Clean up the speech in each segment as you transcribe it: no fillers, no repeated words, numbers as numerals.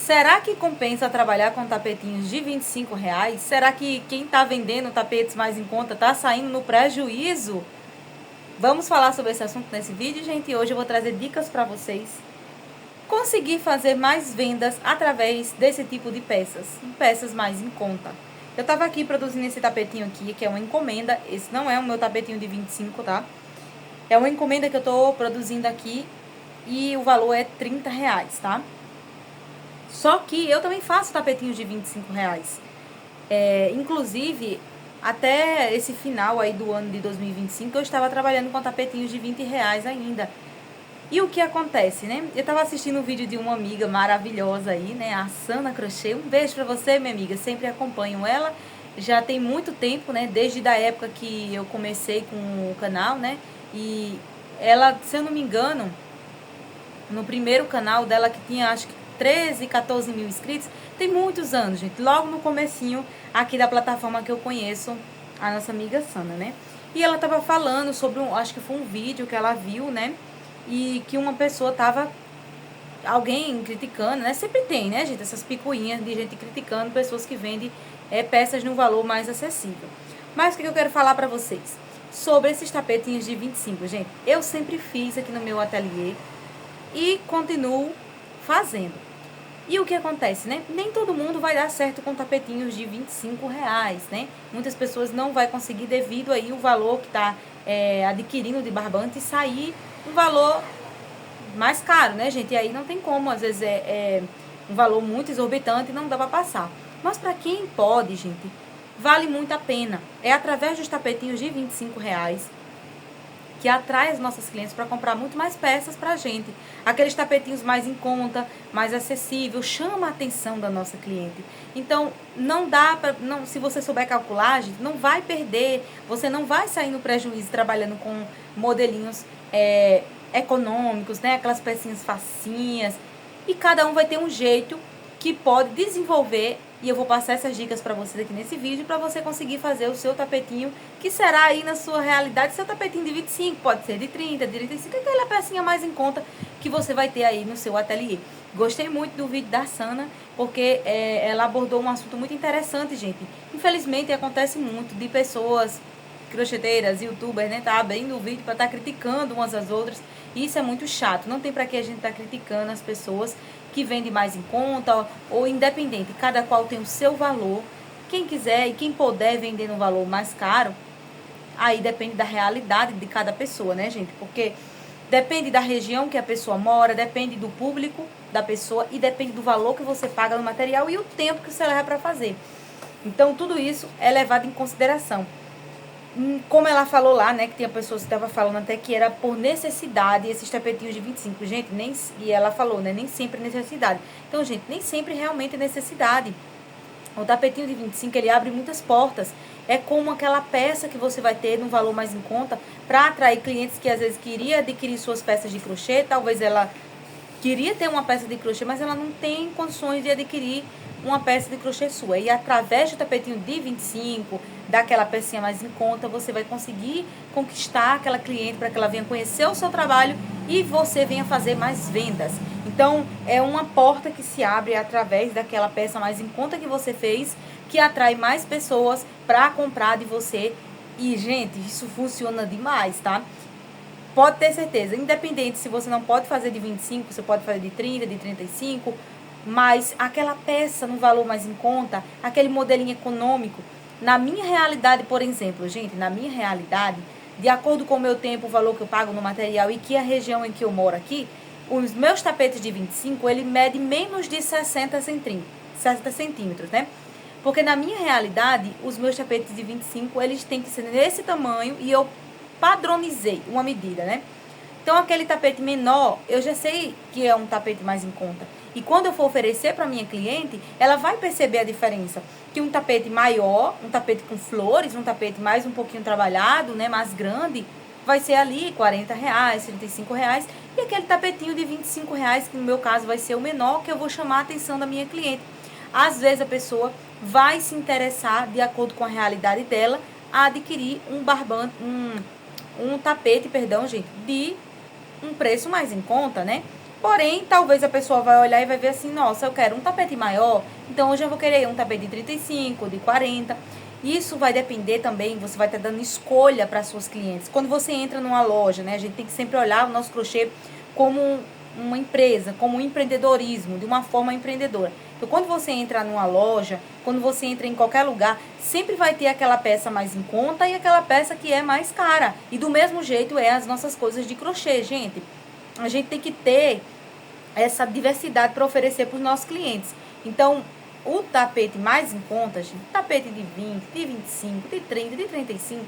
Será que compensa trabalhar com tapetinhos de R$ 25? Será que quem está vendendo tapetes mais em conta está saindo no prejuízo? Vamos falar sobre esse assunto nesse vídeo, gente. E hoje eu vou trazer dicas para vocês conseguir fazer mais vendas através desse tipo de peças mais em conta. Eu estava aqui produzindo esse tapetinho aqui, que é uma encomenda. Esse não é o meu tapetinho de 25, tá? É uma encomenda que eu tô produzindo aqui e o valor é R$ 30, tá? Só que eu também faço tapetinhos de R$ 25. Inclusive, até esse final aí do ano de 2025, eu estava trabalhando com tapetinhos de R$ 20 ainda. E o que acontece, né? Eu estava assistindo um vídeo de uma amiga maravilhosa aí, né? A Sana Crochê. Um beijo pra você, minha amiga. Sempre acompanho ela. Já tem muito tempo, né? Desde a época que eu comecei com o canal, né? E ela, se eu não me engano, no primeiro canal dela, que tinha acho que 13, 14 mil inscritos, tem muitos anos, gente. Logo no comecinho aqui da plataforma que eu conheço, a nossa amiga Sana, né? E ela tava falando sobre acho que foi um vídeo que ela viu, né? E que uma pessoa tava, alguém criticando, né? Sempre tem, né, gente? Essas picuinhas de gente criticando pessoas que vendem peças num valor mais acessível. Mas o que eu quero falar pra vocês? Sobre esses tapetinhos de 25, gente. Eu sempre fiz aqui no meu ateliê e continuo fazendo. E o que acontece, né? Nem todo mundo vai dar certo com tapetinhos de R$ 25, né? Muitas pessoas não vai conseguir devido aí o valor que tá adquirindo de barbante e sair um valor mais caro, né, gente? E aí não tem como, às vezes é um valor muito exorbitante e não dá pra passar. Mas para quem pode, gente, vale muito a pena. É através dos tapetinhos de R$ 25 que atrai as nossas clientes para comprar muito mais peças pra gente. Aqueles tapetinhos mais em conta, mais acessível, chama a atenção da nossa cliente. Então, não dá para, não, se você souber calcular, gente, não vai perder, você não vai sair no prejuízo trabalhando com modelinhos econômicos, né? Aquelas pecinhas facinhas. E cada um vai ter um jeito que pode desenvolver, e eu vou passar essas dicas para vocês aqui nesse vídeo, para você conseguir fazer o seu tapetinho, que será aí na sua realidade, seu tapetinho de 25, pode ser de 30, de 35, aquela pecinha mais em conta que você vai ter aí no seu ateliê. Gostei muito do vídeo da Sana, porque ela abordou um assunto muito interessante, gente. Infelizmente, acontece muito de pessoas crocheteiras, youtubers, né, tá abrindo o vídeo para estar criticando umas às outras, e isso é muito chato. Não tem para que a gente tá criticando as pessoas que vendem mais em conta ou independente, cada qual tem o seu valor. Quem quiser e quem puder vender no valor mais caro, aí depende da realidade de cada pessoa, né, gente? Porque depende da região que a pessoa mora, depende do público da pessoa e depende do valor que você paga no material e o tempo que você leva para fazer. Então, tudo isso é levado em consideração. Como ela falou lá, né, que tinha pessoas que estavam falando até que era por necessidade esses tapetinhos de 25, gente, e ela falou, né, nem sempre é necessidade. Então, gente, nem sempre realmente é necessidade. O tapetinho de 25, ele abre muitas portas. É como aquela peça que você vai ter num valor mais em conta para atrair clientes que às vezes queria adquirir suas peças de crochê, talvez ela queria ter uma peça de crochê, mas ela não tem condições de adquirir uma peça de crochê sua. E através do tapetinho de 25, daquela pecinha mais em conta, você vai conseguir conquistar aquela cliente para que ela venha conhecer o seu trabalho e você venha fazer mais vendas. Então, é uma porta que se abre através daquela peça mais em conta que você fez, que atrai mais pessoas para comprar de você. E, gente, isso funciona demais, tá? Pode ter certeza, independente se você não pode fazer de 25, você pode fazer de 30, de 35, mas aquela peça no valor mais em conta, aquele modelinho econômico, na minha realidade, por exemplo, gente, na minha realidade, de acordo com o meu tempo, o valor que eu pago no material e que a região em que eu moro aqui, os meus tapetes de 25, ele mede menos de 60 centímetros, né? Porque na minha realidade, os meus tapetes de 25, eles têm que ser nesse tamanho e eu padronizei uma medida, né? Então, aquele tapete menor, eu já sei que é um tapete mais em conta. E quando eu for oferecer para minha cliente, ela vai perceber a diferença. Que um tapete maior, um tapete com flores, um tapete mais um pouquinho trabalhado, né, mais grande, vai ser ali R$ 40, R$ 35. E aquele tapetinho de R$ 25, que no meu caso vai ser o menor, que eu vou chamar a atenção da minha cliente. Às vezes a pessoa vai se interessar, de acordo com a realidade dela, a adquirir um tapete, perdão, gente, de um preço mais em conta, né? Porém, talvez a pessoa vai olhar e vai ver assim, nossa, eu quero um tapete maior, então hoje eu vou querer um tapete de 35, de 40. Isso vai depender também, você vai estar dando escolha para suas clientes. Quando você entra numa loja, né, a gente tem que sempre olhar o nosso crochê como uma empresa, como um empreendedorismo, de uma forma empreendedora. Então, quando você entra numa loja, quando você entra em qualquer lugar, sempre vai ter aquela peça mais em conta e aquela peça que é mais cara. E do mesmo jeito é as nossas coisas de crochê, gente. A gente tem que ter essa diversidade para oferecer para os nossos clientes. Então, o tapete mais em conta, gente, tapete de 20, de 25, de 30, de 35,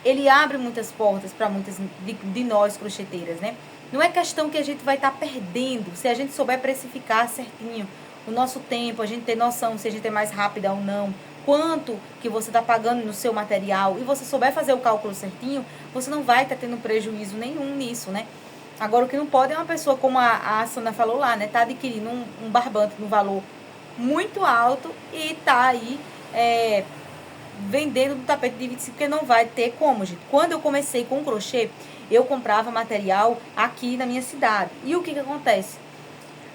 ele abre muitas portas para muitas de nós crocheteiras, né? Não é questão que a gente vai estar perdendo, se a gente souber precificar certinho o nosso tempo, a gente ter noção se a gente é mais rápida ou não, quanto que você está pagando no seu material, e você souber fazer o cálculo certinho, você não vai estar tendo prejuízo nenhum nisso, né? Agora, o que não pode é uma pessoa, como a Sandra falou lá, né? Tá adquirindo um barbante no valor muito alto e tá aí vendendo um tapete de 25, porque não vai ter como, gente. Quando eu comecei com o crochê, eu comprava material aqui na minha cidade. E o que acontece?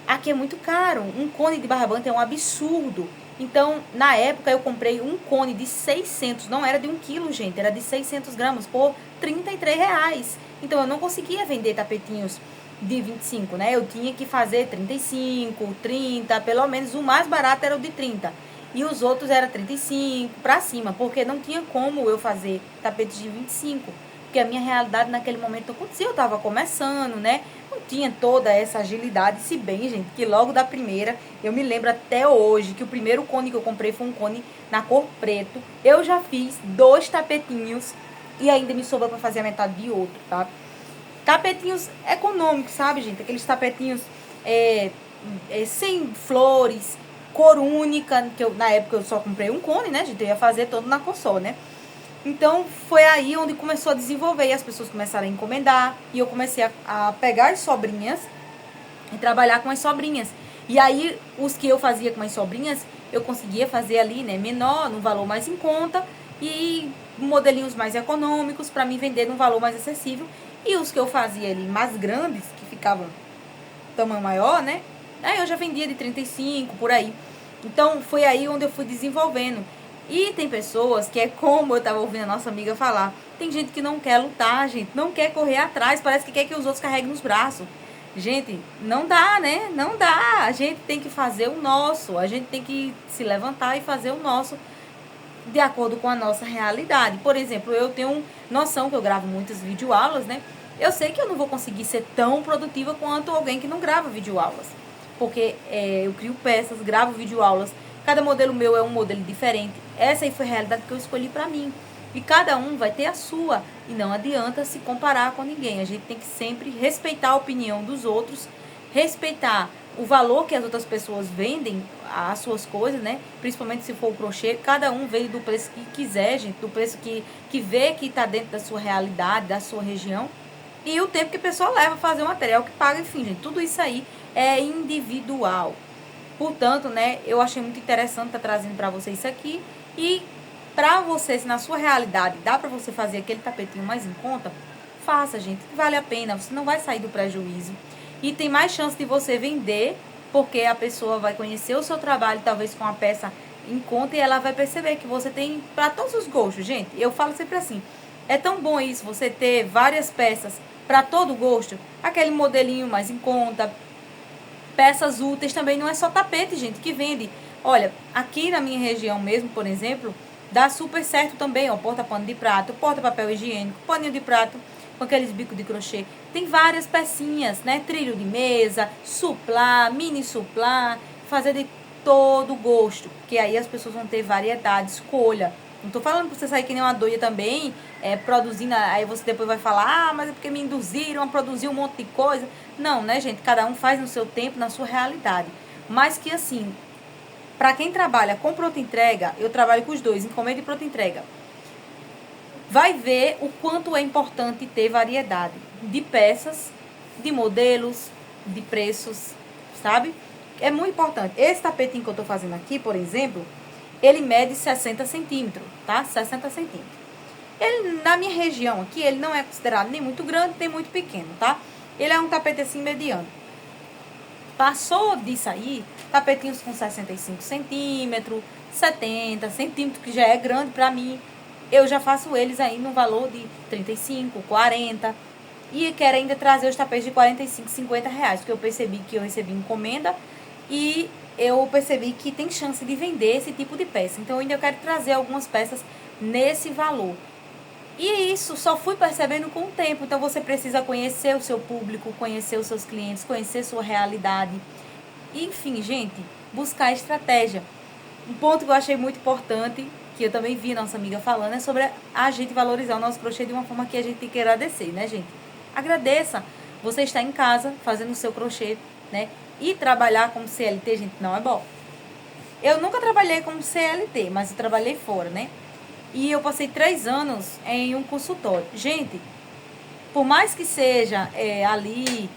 Aqui é muito caro. Um cone de barbante é um absurdo. Então, na época, eu comprei um cone de 600, não era de 1 quilo, gente, era de 600 gramas, por R$ 33. Então, eu não conseguia vender tapetinhos de 25, né? Eu tinha que fazer 35, 30, pelo menos o mais barato era o de 30. E os outros era 35 para cima, porque não tinha como eu fazer tapetes de 25. Porque a minha realidade naquele momento não acontecia, eu estava começando, né? Não tinha toda essa agilidade, se bem, gente, que logo da primeira, eu me lembro até hoje, que o primeiro cone que eu comprei foi um cone na cor preto. Eu já fiz 2 tapetinhos e ainda me sobrou para fazer a metade de outro, tá? Tapetinhos econômicos, sabe, gente? Aqueles tapetinhos sem flores, cor única, que na época eu só comprei um cone, né, gente? Eu ia fazer todo na cor só, né? Então, foi aí onde começou a desenvolver, e as pessoas começaram a encomendar, e eu comecei a pegar as sobrinhas e trabalhar com as sobrinhas. E aí, os que eu fazia com as sobrinhas, eu conseguia fazer ali, né, menor, num valor mais em conta, e modelinhos mais econômicos para me vender num valor mais acessível. E os que eu fazia ali mais grandes, que ficavam tamanho maior, né, aí eu já vendia de 35, por aí. Então, foi aí onde eu fui desenvolvendo. E tem pessoas que é como eu tava ouvindo a nossa amiga falar. Tem gente que não quer lutar, gente. Não quer correr atrás. Parece que quer que os outros carreguem nos braços. Gente, não dá, né? Não dá. A gente tem que fazer o nosso. A gente tem que se levantar e fazer o nosso de acordo com a nossa realidade. Por exemplo, eu tenho noção que eu gravo muitas videoaulas, né? Eu sei que eu não vou conseguir ser tão produtiva quanto alguém que não grava videoaulas. Porque eu crio peças, gravo videoaulas. Cada modelo meu é um modelo diferente. Essa aí foi a realidade que eu escolhi pra mim. E cada um vai ter a sua. E não adianta se comparar com ninguém. A gente tem que sempre respeitar a opinião dos outros. Respeitar o valor que as outras pessoas vendem as suas coisas, né? Principalmente se for o crochê. Cada um vende do preço que quiser, gente. Do preço que vê que tá dentro da sua realidade, da sua região. E o tempo que a pessoa leva a fazer o material que paga. Enfim, gente. Tudo isso aí é individual. Portanto, né, eu achei muito interessante estar trazendo para você isso aqui. E para você, se na sua realidade dá para você fazer aquele tapetinho mais em conta, faça, gente, que vale a pena. Você não vai sair do prejuízo. E tem mais chance de você vender, porque a pessoa vai conhecer o seu trabalho, talvez com a peça em conta, e ela vai perceber que você tem para todos os gostos. Gente, eu falo sempre assim, é tão bom isso, você ter várias peças para todo gosto. Aquele modelinho mais em conta, peças úteis também, não é só tapete, gente, que vende. Olha, aqui na minha região mesmo, por exemplo, dá super certo também, ó, porta-pano de prato, porta-papel higiênico, paninho de prato com aqueles bicos de crochê. Tem várias pecinhas, né? Trilho de mesa, suplá, mini suplá, fazer de todo gosto, porque aí as pessoas vão ter variedade, escolha. Não tô falando pra você sair que nem uma doida também, produzindo, aí você depois vai falar, mas é porque me induziram a produzir um monte de coisa. Não, né, gente? Cada um faz no seu tempo, na sua realidade. Mas que assim, para quem trabalha com pronta entrega, eu trabalho com os dois, encomenda e pronta entrega. Vai ver o quanto é importante ter variedade de peças, de modelos, de preços, sabe? É muito importante. Esse tapetinho que eu tô fazendo aqui, por exemplo, ele mede 60 centímetros, tá? 60 centímetros. Ele, na minha região aqui, ele não é considerado nem muito grande, nem muito pequeno, tá? Ele é um tapete assim mediano. Passou disso aí, tapetinhos com 65 centímetros, 70 centímetros, que já é grande para mim, eu já faço eles aí no valor de 35, 40. E quero ainda trazer os tapetes de 45, 50 reais, porque eu percebi que eu recebi encomenda e eu percebi que tem chance de vender esse tipo de peça. Então, eu ainda quero trazer algumas peças nesse valor. E isso só fui percebendo com o tempo. Então, você precisa conhecer o seu público, conhecer os seus clientes, conhecer sua realidade. Enfim, gente, buscar estratégia. Um ponto que eu achei muito importante, que eu também vi nossa amiga falando, é sobre a gente valorizar o nosso crochê de uma forma que a gente tem que agradecer, né, gente? Agradeça. Você está em casa fazendo o seu crochê, né? E trabalhar como CLT, gente, não é bom. Eu nunca trabalhei como CLT, mas eu trabalhei fora, né? E eu passei 3 anos em um consultório. Gente, por mais que seja ali,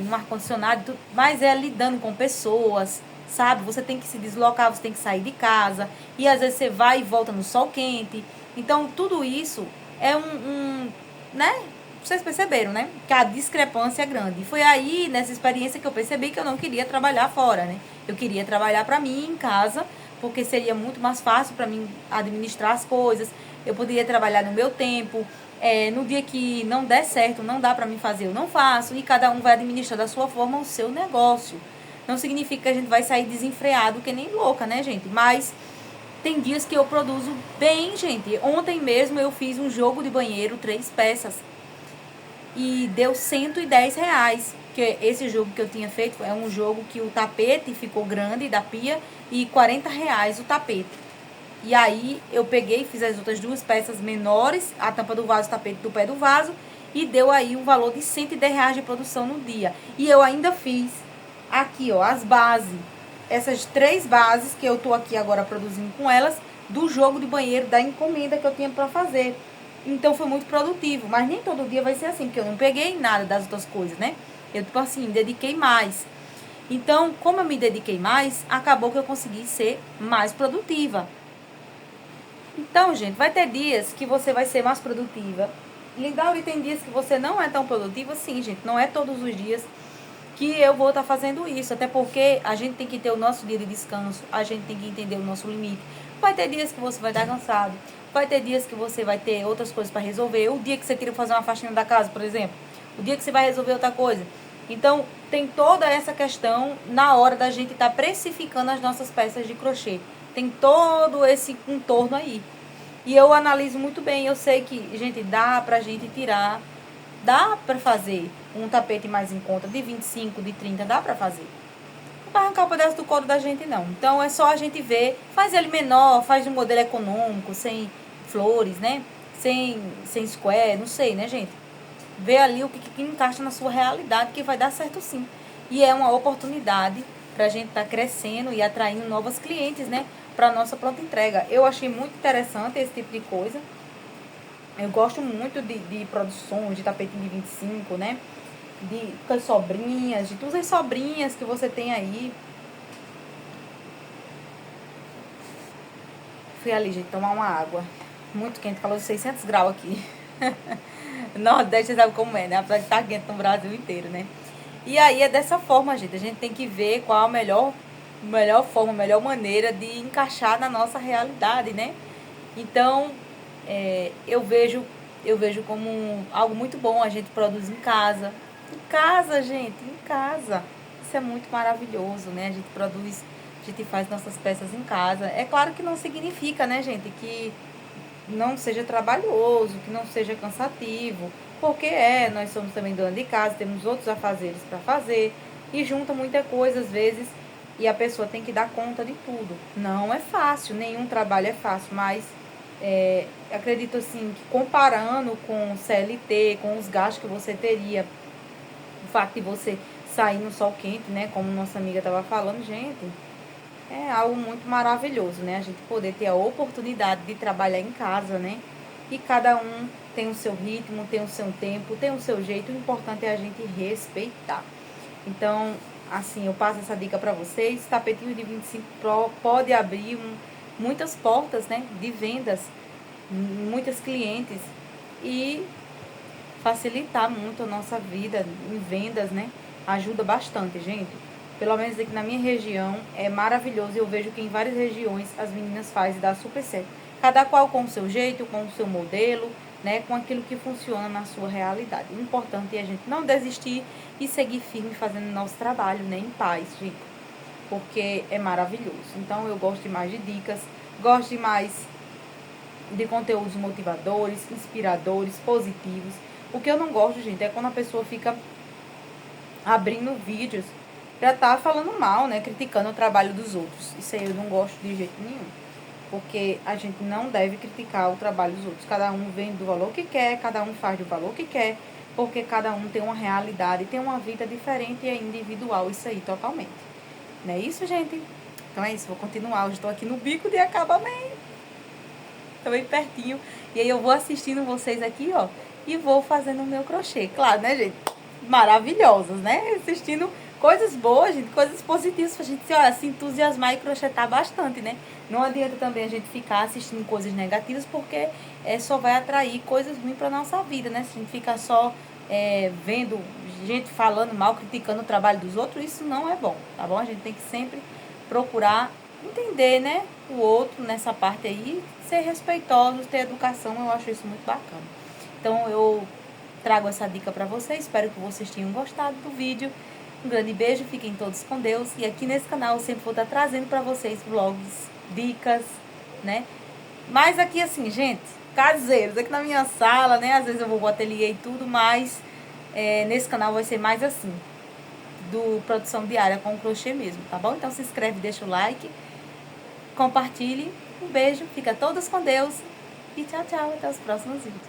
no ar-condicionado, mas é lidando com pessoas, sabe? Você tem que se deslocar, você tem que sair de casa. E às vezes você vai e volta no sol quente. Então, tudo isso é né? Vocês perceberam, né? Que a discrepância é grande. E foi aí, nessa experiência, que eu percebi que eu não queria trabalhar fora, né? Eu queria trabalhar para mim em casa, porque seria muito mais fácil para mim administrar as coisas. Eu poderia trabalhar no meu tempo. No dia que não der certo, não dá para mim fazer, eu não faço. E cada um vai administrar da sua forma o seu negócio. Não significa que a gente vai sair desenfreado que nem louca, né, gente? Mas tem dias que eu produzo bem, gente. Ontem mesmo eu fiz um jogo de banheiro, 3 peças. E deu 110 reais. Porque esse jogo que eu tinha feito é um jogo que o tapete ficou grande da pia e 40 reais o tapete. E aí eu peguei e fiz as outras 2 peças menores, a tampa do vaso, o tapete do pé do vaso, e deu aí um valor de 110 reais de produção no dia. E eu ainda fiz aqui, ó, as bases. Essas 3 bases que eu tô aqui agora produzindo com elas, do jogo de banheiro, da encomenda que eu tinha pra fazer. Então foi muito produtivo, mas nem todo dia vai ser assim, porque eu não peguei nada das outras coisas, né? Eu, tipo assim, me dediquei mais. Então, como eu me dediquei mais, acabou que eu consegui ser mais produtiva. Então, gente, vai ter dias que você vai ser mais produtiva. Lindauri, tem dias que você não é tão produtiva, sim, gente. Não é todos os dias que eu vou estar fazendo isso. Até porque a gente tem que ter o nosso dia de descanso. A gente tem que entender o nosso limite. Vai ter dias que você vai estar cansado. Vai ter dias que você vai ter outras coisas para resolver. O dia que você tira pra fazer uma faxina da casa, por exemplo. O dia que você vai resolver outra coisa. Então, tem toda essa questão na hora da gente estar precificando as nossas peças de crochê. Tem todo esse contorno aí. E eu analiso muito bem. Eu sei que, gente, dá pra gente tirar. Dá pra fazer um tapete mais em conta de 25, de 30, dá pra fazer. Não vai arrancar o pedaço do couro da gente, não. Então, é só a gente ver. Faz ele menor, faz de um modelo econômico, sem flores, né? Sem square, não sei, né, gente? Vê ali o que encaixa na sua realidade, que vai dar certo sim. E é uma oportunidade pra gente estar crescendo e atraindo novos clientes, né? Pra nossa pronta entrega. Eu achei muito interessante esse tipo de coisa. Eu gosto muito de produções, de tapetinho de 25, né? Com as sobrinhas, de todas as sobrinhas que você tem aí. Fui ali, gente, tomar uma água. Muito quente, calor de 600 graus aqui. Nordeste, sabe como é, né? Apesar de estar quente no Brasil inteiro, né? E aí é dessa forma, gente. A gente tem que ver qual a melhor forma, a melhor maneira de encaixar na nossa realidade, né? Então, eu vejo como algo muito bom a gente produzir em casa. Em casa, gente, em casa. Isso é muito maravilhoso, né? A gente produz, a gente faz nossas peças em casa. É claro que não significa, né, gente, que não seja trabalhoso, que não seja cansativo. Porque nós somos também dona de casa, temos outros afazeres para fazer. E junta muita coisa, às vezes, e a pessoa tem que dar conta de tudo. Não é fácil, nenhum trabalho é fácil, mas acredito assim que comparando com o CLT, com os gastos que você teria, o fato de você sair no sol quente, né, como nossa amiga estava falando, gente, é algo muito maravilhoso, né, a gente poder ter a oportunidade de trabalhar em casa, né, e cada um tem o seu ritmo, tem o seu tempo, tem o seu jeito, o importante é a gente respeitar. Então, assim, eu passo essa dica para vocês, tapetinho de 25 Pro pode abrir muitas portas, né, de vendas, muitos clientes e facilitar muito a nossa vida em vendas, né? Ajuda bastante, gente. Pelo menos aqui na minha região é maravilhoso e eu vejo que em várias regiões as meninas fazem e dá super certo. Cada qual com o seu jeito, com o seu modelo, né, com aquilo que funciona na sua realidade. O importante é a gente não desistir e seguir firme fazendo nosso trabalho, né, em paz, gente, porque é maravilhoso. Então eu gosto demais de dicas, gosto demais de conteúdos motivadores, inspiradores, positivos. O que eu não gosto, gente, é quando a pessoa fica abrindo vídeos pra tá falando mal, né, criticando o trabalho dos outros. Isso aí eu não gosto de jeito nenhum, porque a gente não deve criticar o trabalho dos outros. Cada um vem do valor que quer, cada um faz do valor que quer, porque cada um tem uma realidade, tem uma vida diferente e é individual, isso aí, totalmente. Não é isso, gente? Então é isso, vou continuar. Hoje estou aqui no bico de acabamento. Estou bem pertinho. E aí eu vou assistindo vocês aqui, ó, e vou fazendo o meu crochê. Claro, né, gente? Maravilhosas, né? Assistindo coisas boas, gente, coisas positivas pra gente, olha, se entusiasmar e crochetar bastante, né? Não adianta também a gente ficar assistindo coisas negativas, porque só vai atrair coisas ruins pra nossa vida, né? Se a gente ficar só vendo gente falando mal, criticando o trabalho dos outros, isso não é bom, tá bom? A gente tem que sempre procurar entender, né, o outro nessa parte aí, ser respeitosos, ter educação, eu acho isso muito bacana. Então eu trago essa dica pra vocês, espero que vocês tenham gostado do vídeo. Um grande beijo, fiquem todos com Deus. E aqui nesse canal eu sempre vou estar trazendo pra vocês vlogs, dicas, né? Mas aqui assim, gente, caseiros, aqui na minha sala, né? Às vezes eu vou pro ateliê e tudo, mas nesse canal vai ser mais assim, do produção diária com crochê mesmo, tá bom? Então se inscreve, deixa o like, compartilhe. Um beijo, fica todos com Deus e tchau, tchau, até os próximos vídeos.